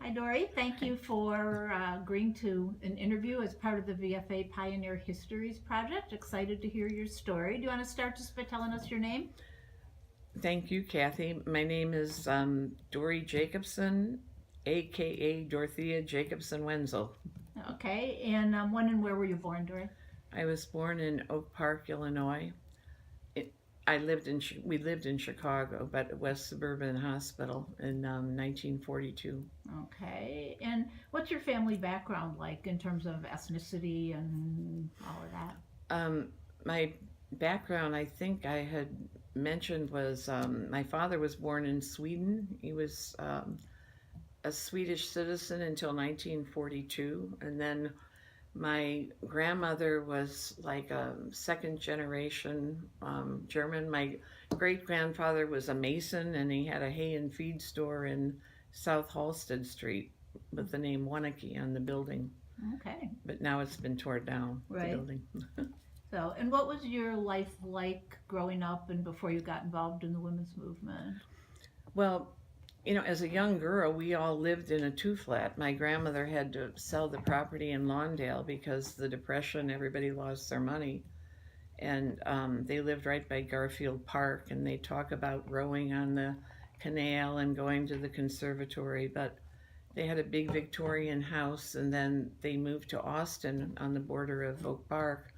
Hi, Dori. Thank you for agreeing to an interview as part of the VFA Pioneer Histories project. Excited to hear your story. Do you want to start just by telling us your name? Thank you, Kathy. My name is Dori Jacobson, aka Dorothea Jacobson-Wenzel. Okay, and when and where were you born, Dori? I was born in Oak Park, Illinois. It, we lived in Chicago, but at West Suburban Hospital in 1942. Okay, and what's your family background like in terms of ethnicity and all of that? My background, I think I had mentioned, was my father was born in Sweden. He was a Swedish citizen until 1942, and then my grandmother was like a second generation German. My great grandfather was a mason, and he had a hay and feed store in South Halsted Street with the name Wanake on the building. Okay, But now it's been torn down, the right. building. So, and what was your life like growing up and before you got involved in the women's movement? Well, as a young girl, we all lived in a two flat. My grandmother had to sell the property in Lawndale because the Depression, everybody lost their money. And they lived right by Garfield Park, and they talk about rowing on the canal and going to the conservatory. But they had a big Victorian house, and then they moved to Austin on the border of Oak Park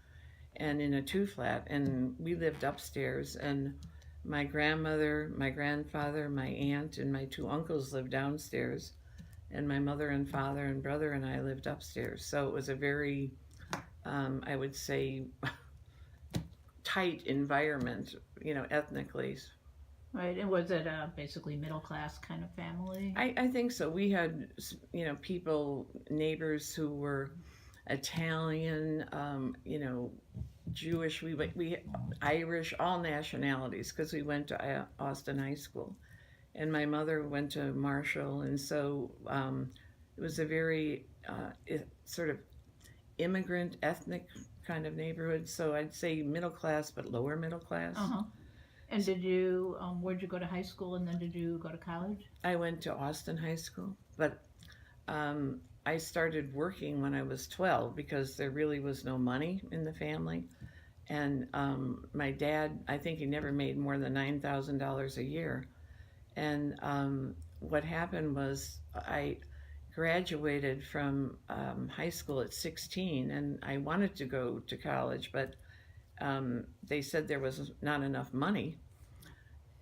and in a two flat. And we lived upstairs. And my grandmother, my grandfather, my aunt, and my two uncles lived downstairs. And my mother and father and brother and I lived upstairs. So it was a very, I would say, tight environment, ethnically. Right, and was it a basically middle class kind of family? I think so. We had, people, neighbors who were Italian, Jewish, we Irish, all nationalities, because we went to Austin High School, and my mother went to Marshall, and so it was a very sort of immigrant, ethnic kind of neighborhood. So I'd say middle class, but lower middle class. Uh huh. And did you, where'd you go to high school and then did you go to college? I went to Austin High School, but I started working when I was 12 because there really was no money in the family. And my dad, I think he never made more than $9,000 a year. And what happened was I graduated from high school at 16, and I wanted to go to college, but they said there was not enough money.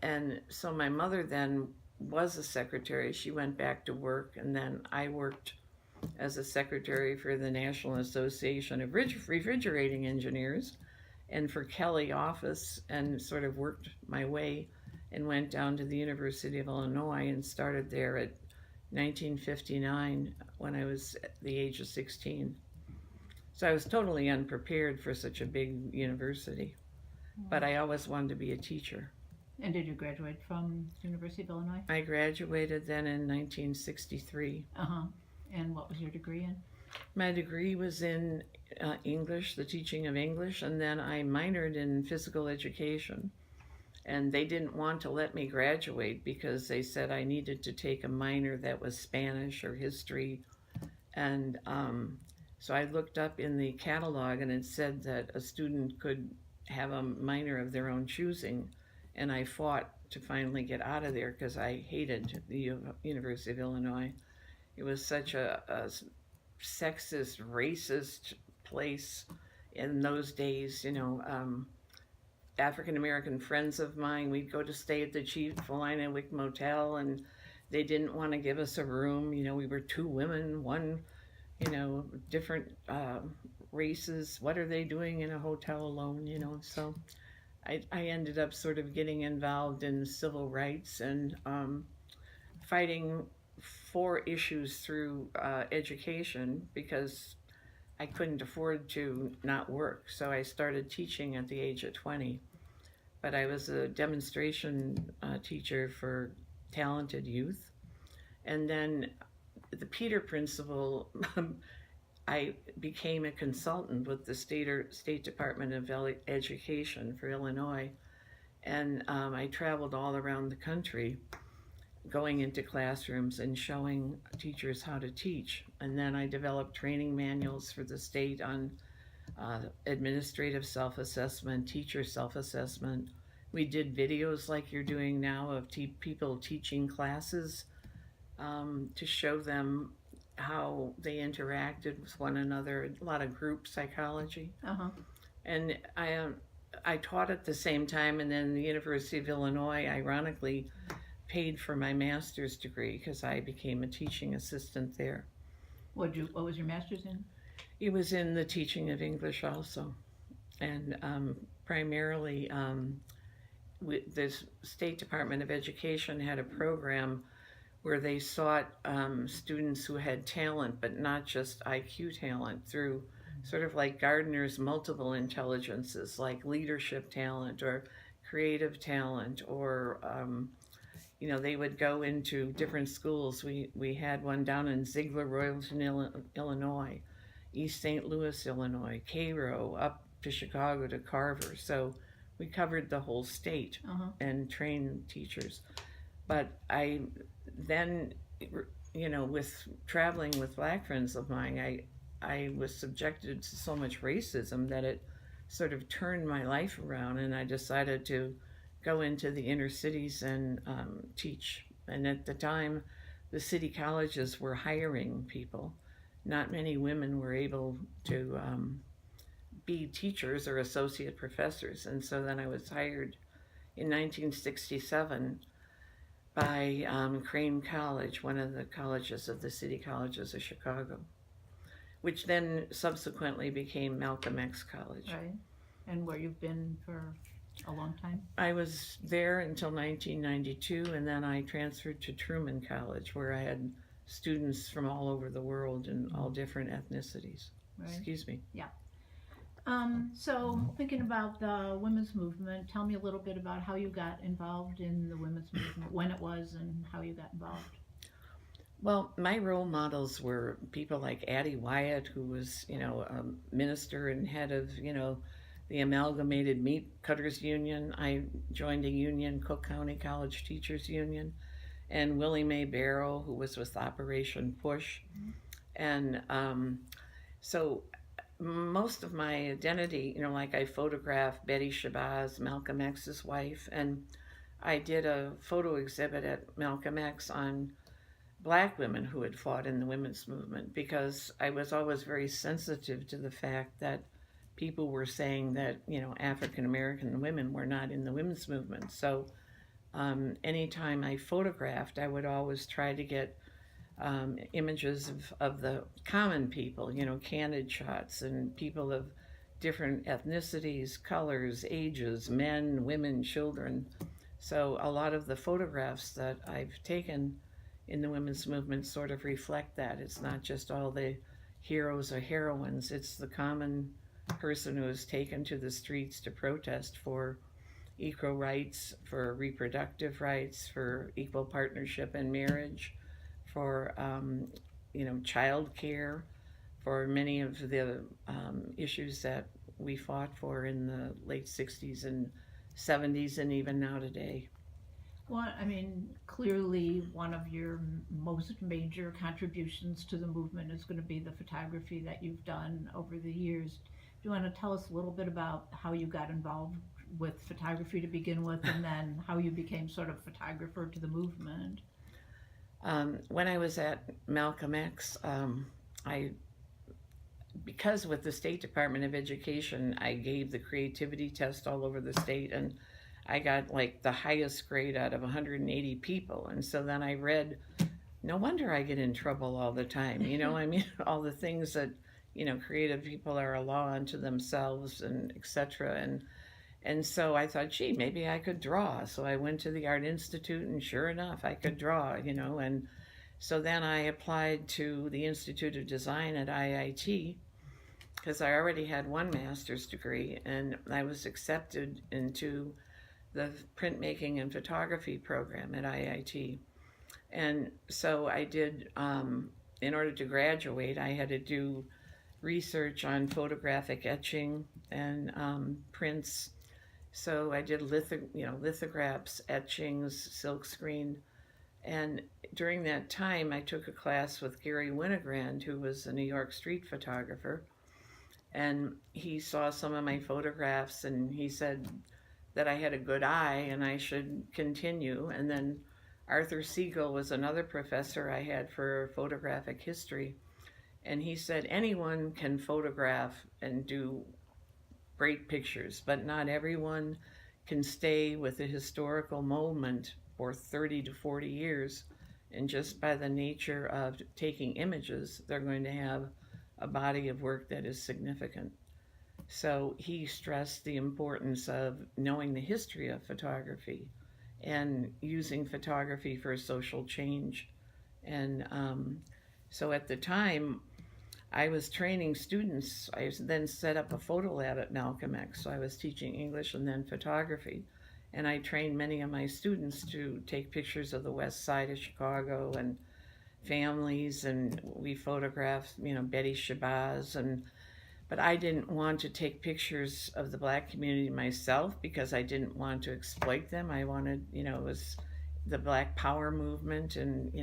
And so my mother then was a secretary. She went back to work, and then I worked as a secretary for the National Association of Refrigerating Engineers and for Kelly office, and sort of worked my way and went down to the University of Illinois and started there at 1959 when I was at the age of 16. So I was totally unprepared for such a big university, but I always wanted to be a teacher. And did you graduate from University of Illinois? I graduated then in 1963. Uh huh. And what was your degree in? My degree was in English, the teaching of English, and then I minored in physical education. And they didn't want to let me graduate because they said I needed to take a minor that was Spanish or history. And so I looked up in the catalog, and it said that a student could have a minor of their own choosing. And I fought to finally get out of there because I hated the University of Illinois. It was such a sexist, racist place in those days. African American friends of mine, we'd go to stay at the Chief Wick Motel, and they didn't want to give us a room. We were two women, one, different races. What are they doing in a hotel alone? So I ended up sort of getting involved in civil rights and fighting for issues through education because I couldn't afford to not work. So I started teaching at the age of 20. But I was a demonstration teacher for talented youth. And then the Peter Principle, I became a consultant with the State Department of Education for Illinois. And I traveled all around the country going into classrooms and showing teachers how to teach. And then I developed training manuals for the state on administrative self-assessment, teacher self-assessment. We did videos like you're doing now of people teaching classes to show them how they interacted with one another, a lot of group psychology. Uh-huh. And I taught at the same time, and then the University of Illinois, ironically, paid for my master's degree because I became a teaching assistant there. What was your master's in? It was in the teaching of English also, and primarily the State Department of Education had a program where they sought students who had talent, but not just IQ talent, through sort of like Gardner's multiple intelligences, like leadership talent or creative talent, or they would go into different schools. We had one down in Ziegler, Royalton, Illinois, East St. Louis, Illinois, Cairo, up to Chicago to Carver. So we covered the whole state and trained teachers. But I then, with traveling with Black friends of mine, I was subjected to so much racism that it sort of turned my life around, and I decided to go into the inner cities and teach. And at the time, the city colleges were hiring people. Not many women were able to be teachers or associate professors. And so then I was hired in 1967 by Crane College, one of the colleges of the city colleges of Chicago, which then subsequently became Malcolm X College. Right. And where you've been for a long time? I was there until 1992, and then I transferred to Truman College, where I had students from all over the world and all different ethnicities. Right. Excuse me. Yeah. So thinking about the women's movement, tell me a little bit about how you got involved in the women's movement, when it was, and how you got involved. Well, my role models were people like Addie Wyatt, who was, a minister and head of, the Amalgamated Meat Cutters Union. I joined a union, Cook County College Teachers Union, and Willie Mae Barrow, who was with Operation Push. And so most of my identity, like I photographed Betty Shabazz, Malcolm X's wife, and I did a photo exhibit at Malcolm X on Black women who had fought in the women's movement, because I was always very sensitive to the fact that people were saying that, African American women were not in the women's movement. So anytime I photographed, I would always try to get images of the common people, candid shots, and people of different ethnicities, colors, ages, men, women, children. So a lot of the photographs that I've taken in the women's movement sort of reflect that. It's not just all the heroes or heroines, it's the common person who is taken to the streets to protest for equal rights, for reproductive rights, for equal partnership in marriage, for child care, for many of the issues that we fought for in the late 60s and 70s and even now today. Well, clearly one of your most major contributions to the movement is going to be the photography that you've done over the years. Do you want to tell us a little bit about how you got involved with photography to begin with, and then how you became sort of photographer to the movement? When I was at Malcolm X, because with the State Department of Education, I gave the creativity test all over the state, and I got like the highest grade out of 180 people. And so then I read, no wonder I get in trouble all the time. All the things that, creative people are a law unto themselves, and etc. And so I thought, gee, maybe I could draw. So I went to the Art Institute, and sure enough, I could draw, and so then I applied to the Institute of Design at IIT, because I already had one master's degree, and I was accepted into the printmaking and photography program at IIT. And so I did, in order to graduate, I had to do research on photographic etching and prints. So I did lithographs, etchings, silkscreen, And during that time, I took a class with Gary Winogrand, who was a New York street photographer. And he saw some of my photographs and he said that I had a good eye and I should continue. And then Arthur Siegel was another professor I had for photographic history. And he said anyone can photograph and do great pictures, but not everyone can stay with a historical moment for 30 to 40 years. And just by the nature of taking images, they're going to have a body of work that is significant. So he stressed the importance of knowing the history of photography and using photography for social change. And so at the time, I was training students. I then set up a photo lab at Malcolm X. So I was teaching English and then photography. And I trained many of my students to take pictures of the west side of Chicago and families, and we photographed, Betty Shabazz. But I didn't want to take pictures of the Black community myself because I didn't want to exploit them. I wanted, it was the Black Power movement, and,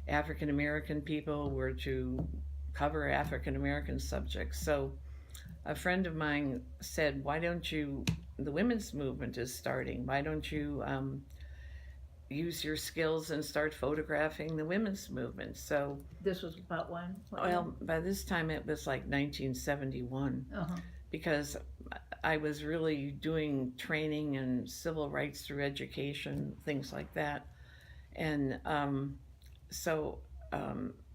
African American people were to cover African American subjects. So a friend of mine said, the women's movement is starting, why don't you use your skills and start photographing the women's movement? So This was about when? well, by this time it was like 1971, because I was really doing training and civil rights through education, things like that. And so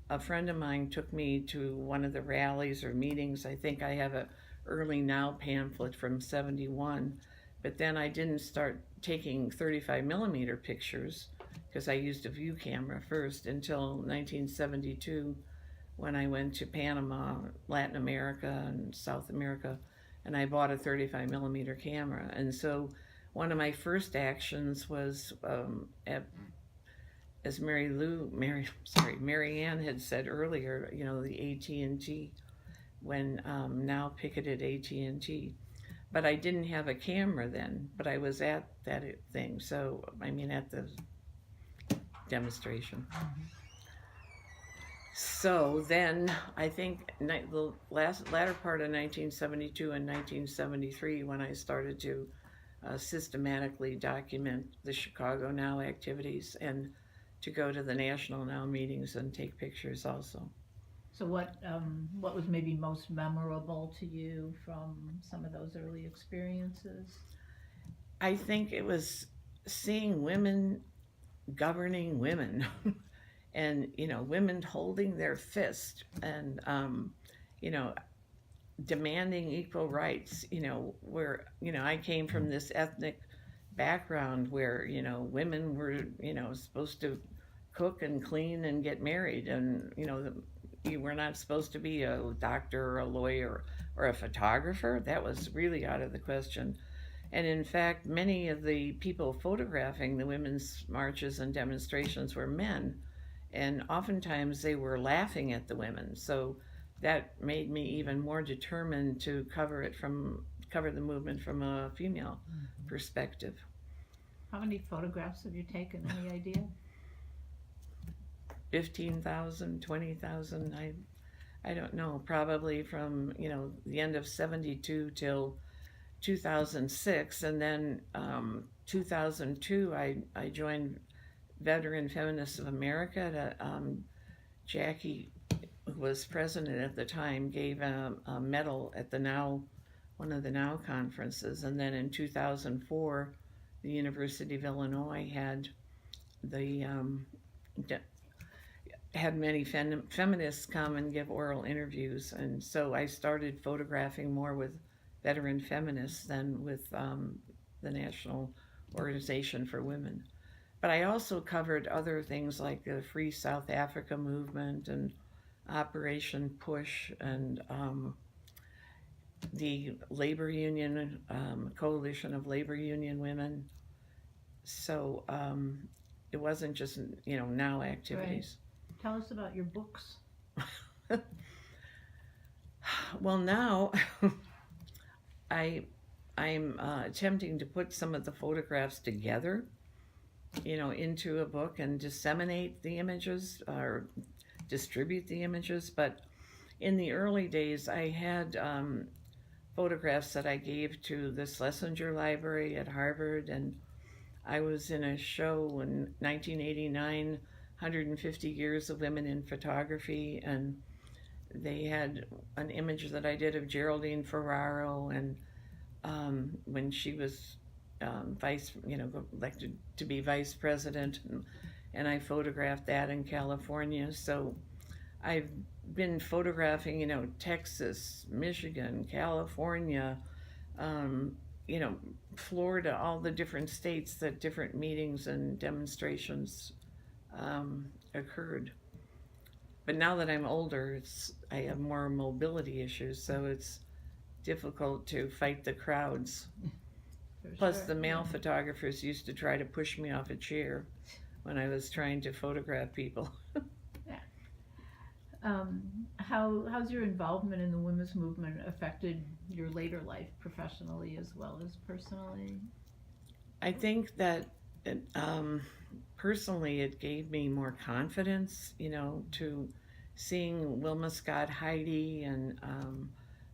a friend of mine took me to one of the rallies or meetings. I think I have a Early Now pamphlet from 71, but then I didn't start taking 35 millimeter pictures because I used a view camera first until 1972, when I went to Panama, Latin America, and South America, and I bought a 35 millimeter camera. And so one of my first actions was, as Mary Ann had said earlier, the AT&T, when now picketed AT&T. But I didn't have a camera then, but I was at that thing. So, at the demonstration. So then I think the latter part of 1972 and 1973, when I started to systematically document the Chicago Now activities and to go to the National Now meetings and take pictures also. So what was maybe most memorable to you from some of those early experiences? I think it was seeing women governing women and, women holding their fist and, demanding equal rights, where, I came from this ethnic background where, women were, supposed to cook and clean and get married, and, you were not supposed to be a doctor or a lawyer or a photographer. That was really out of the question. And in fact, many of the people photographing the women's marches and demonstrations were men, and oftentimes they were laughing at the women. So that made me even more determined to cover the movement from a female perspective. How many photographs have you taken? Any idea? 15,000, 20,000, I don't know, probably from, the end of 72 till 2006. And then 2002, I joined Veteran Feminists of America. Jackie, who was president at the time, gave a medal at one of the Now conferences. And then in 2004, the University of Illinois had had many feminists come and give oral interviews, and so I started photographing more with veteran feminists than with the National Organization for Women. But I also covered other things like the Free South Africa movement and Operation Push and the labor union, coalition of labor union women. So it wasn't just, Now activities. Right. Tell us about your books. Well, now I'm attempting to put some of the photographs together into a book and disseminate the images or distribute the images. But in the early days, I had photographs that I gave to the Schlesinger Library at Harvard, and I was in a show in 1989, 150 Years of Women in Photography, and they had an image that I did of Geraldine Ferraro, and when she was elected to be vice president, and I photographed that in California. So I've been photographing, Texas, Michigan, California, Florida, all the different states that different meetings and demonstrations occurred. But now that I'm older, I have more mobility issues, so it's difficult to fight the crowds. Plus, the male photographers used to try to push me off a chair when I was trying to photograph people. How's your involvement in the women's movement affected your later life, professionally as well as personally? I think that personally it gave me more confidence, to seeing Wilma Scott Heidi and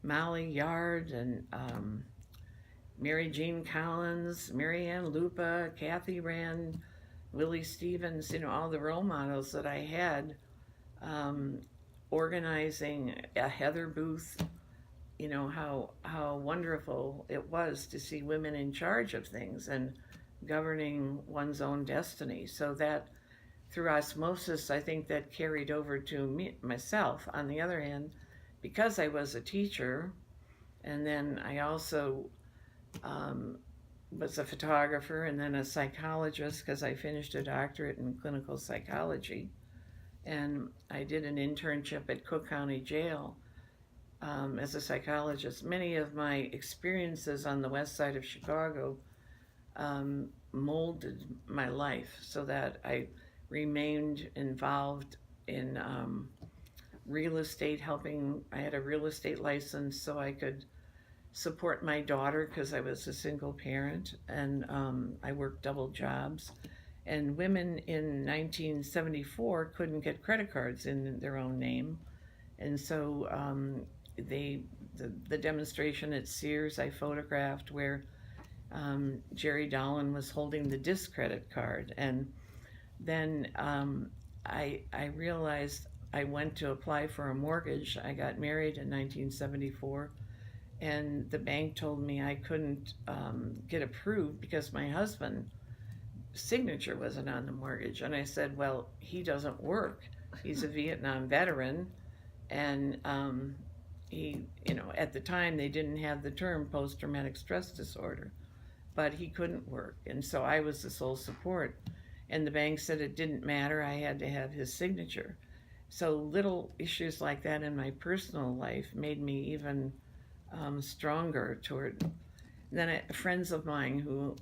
Molly Yard and Mary Jean Collins, Marianne Lupa, Kathy Rand, Willie Stevens, all the role models that I had, organizing a Heather Booth, how wonderful it was to see women in charge of things and governing one's own destiny. So that through osmosis, I think that carried over to myself. On the other hand, because I was a teacher, and then I also was a photographer and then a psychologist, because I finished a doctorate in clinical psychology, and I did an internship at Cook County Jail as a psychologist. Many of my experiences on the west side of Chicago molded my life so that I remained involved in real estate, helping. I had a real estate license so I could support my daughter because I was a single parent, and I worked double jobs. And women in 1974 couldn't get credit cards in their own name, and so the demonstration at Sears I photographed where Jerry Dolan was holding the discredit card, and then I realized I went to apply for a mortgage. I got married in 1974, and the bank told me I couldn't get approved because my husband's signature wasn't on the mortgage. And I said, well, he doesn't work. He's a Vietnam veteran, and he, at the time they didn't have the term post-traumatic stress disorder, but he couldn't work, and so I was the sole support. And the bank said it didn't matter, I had to have his signature. So little issues like that in my personal life made me even stronger toward. Then friends of mine who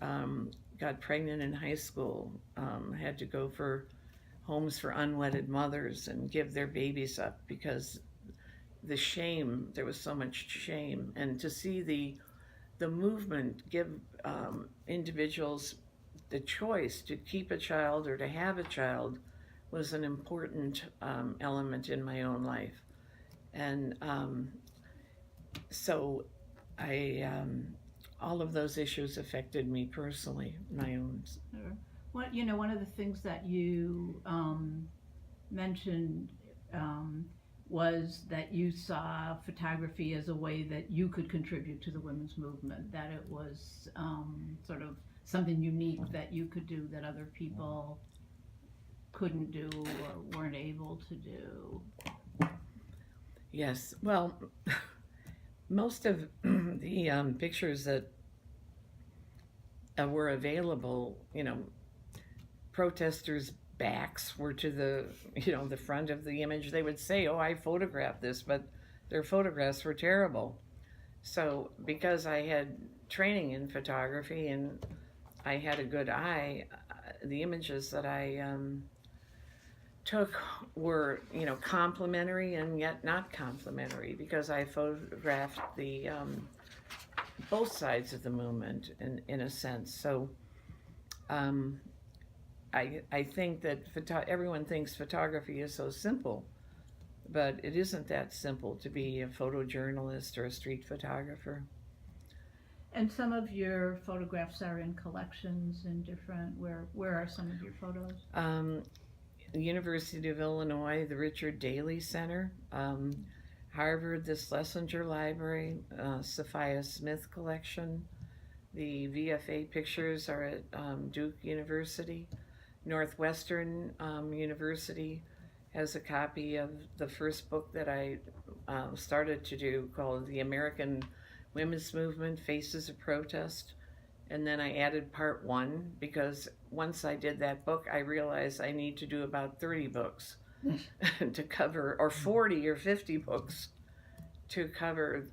got pregnant in high school had to go for homes for unwedded mothers and give their babies up because the shame, there was so much shame. And to see the movement give individuals the choice to keep a child or to have a child was an important element in my own life. And so all of those issues affected me personally, my own. One of the things that you mentioned was that you saw photography as a way that you could contribute to the women's movement, that it was sort of something unique that you could do that other people couldn't do or weren't able to do. Yes, well, most of the pictures that were available, protesters' backs were to the front of the image. They would say, oh, I photographed this, but their photographs were terrible. So because I had training in photography and I had a good eye, the images that I took were, complimentary and yet not complimentary, because I photographed the both sides of the movement in a sense. So I think that everyone thinks photography is so simple, but it isn't that simple to be a photojournalist or a street photographer. And some of your photographs are in collections in different, where are some of your photos? The University of Illinois, the Richard Daley Center, Harvard, the Schlesinger Library, Sophia Smith Collection. The VFA pictures are at Duke University. Northwestern University has a copy of the first book that I started to do called The American Women's Movement, Faces of Protest. And then I added part 1 because once I did that book, I realized I need to do about 30 books to cover, or 40 or 50 books to cover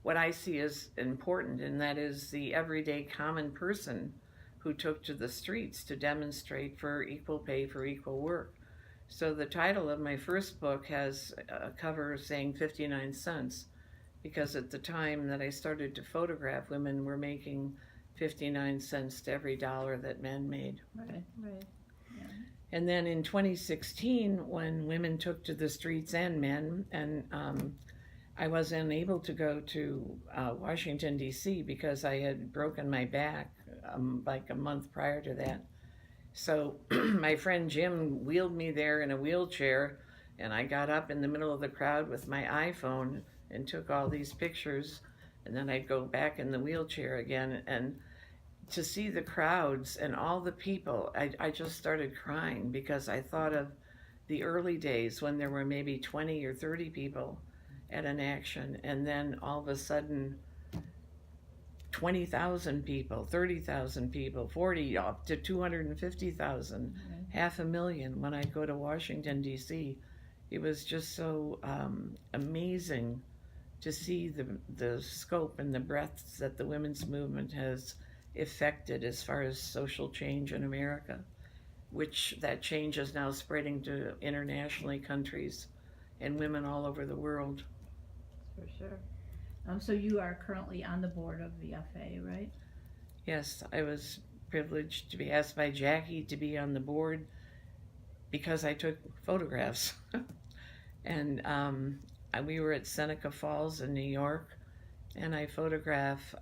what I see as important, and that is the everyday common person who took to the streets to demonstrate for equal pay for equal work. So the title of my first book has a cover saying 59 cents, because at the time that I started to photograph, women were making 59 cents to every dollar that men made. Right. Yeah. And then in 2016, when women took to the streets and men, and I was unable to go to Washington, D.C. because I had broken my back like a month prior to that. So my friend Jim wheeled me there in a wheelchair, and I got up in the middle of the crowd with my iPhone and took all these pictures, and then I'd go back in the wheelchair again. And to see the crowds and all the people, I just started crying because I thought of the early days when there were maybe 20 or 30 people at an action, and then all of a sudden 20,000 people, 30,000 people, 40 up to 250,000, half a million when I go to Washington, D.C. It was just so amazing to see the scope and the breadth that the women's movement has affected as far as social change in America, which that change is now spreading to internationally countries and women all over the world. For sure. So you are currently on the board of VFA, right? Yes, I was privileged to be asked by Jackie to be on the board because I took photographs. And we were at Seneca Falls in New York, and I photographed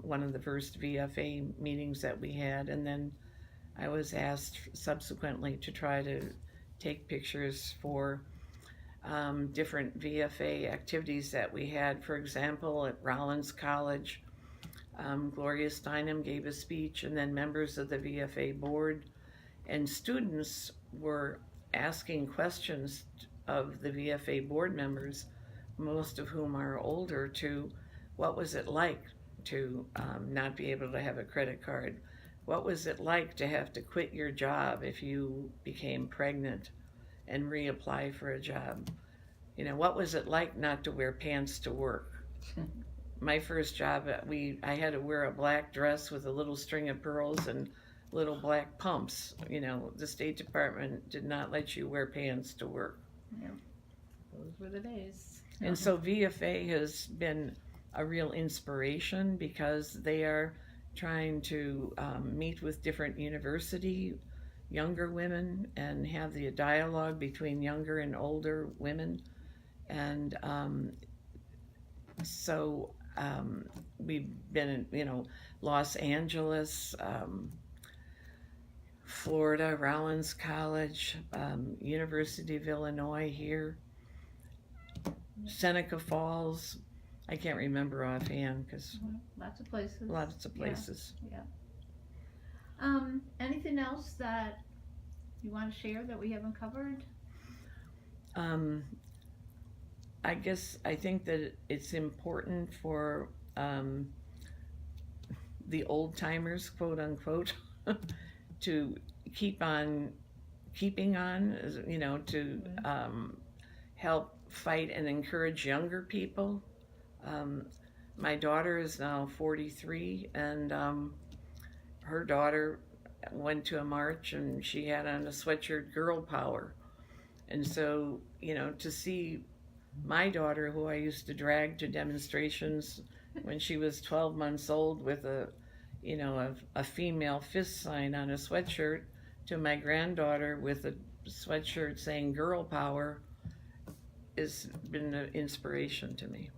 one of the first VFA meetings that we had, and then I was asked subsequently to try to take pictures for different VFA activities that we had. For example, at Rollins College, Gloria Steinem gave a speech, and then members of the VFA board and students were asking questions of the VFA board members, most of whom are older, to what was it like to not be able to have a credit card? What was it like to have to quit your job if you became pregnant and reapply for a job? You know, what was it like not to wear pants to work? My first job, I had to wear a black dress with a little string of pearls and little black pumps. You know, the State Department did not let you wear pants to work. Yeah. Those were the days. And so VFA has been a real inspiration because they are trying to meet with different younger women, and have the dialogue between younger and older women. And so we've been in, Los Angeles, Florida, Rollins College, University of Illinois here, Seneca Falls. I can't remember offhand because lots of places. Lots of places. Yeah. Anything else that you want to share that we haven't covered? I think that it's important for the old timers, quote unquote, to keep on keeping on, to help fight and encourage younger people. My daughter is now 43, and her daughter went to a march and she had on a sweatshirt, "Girl Power." And so, to see my daughter, who I used to drag to demonstrations when she was 12 months old with a female fist sign on a sweatshirt, to my granddaughter with a sweatshirt saying girl power has been an inspiration to me.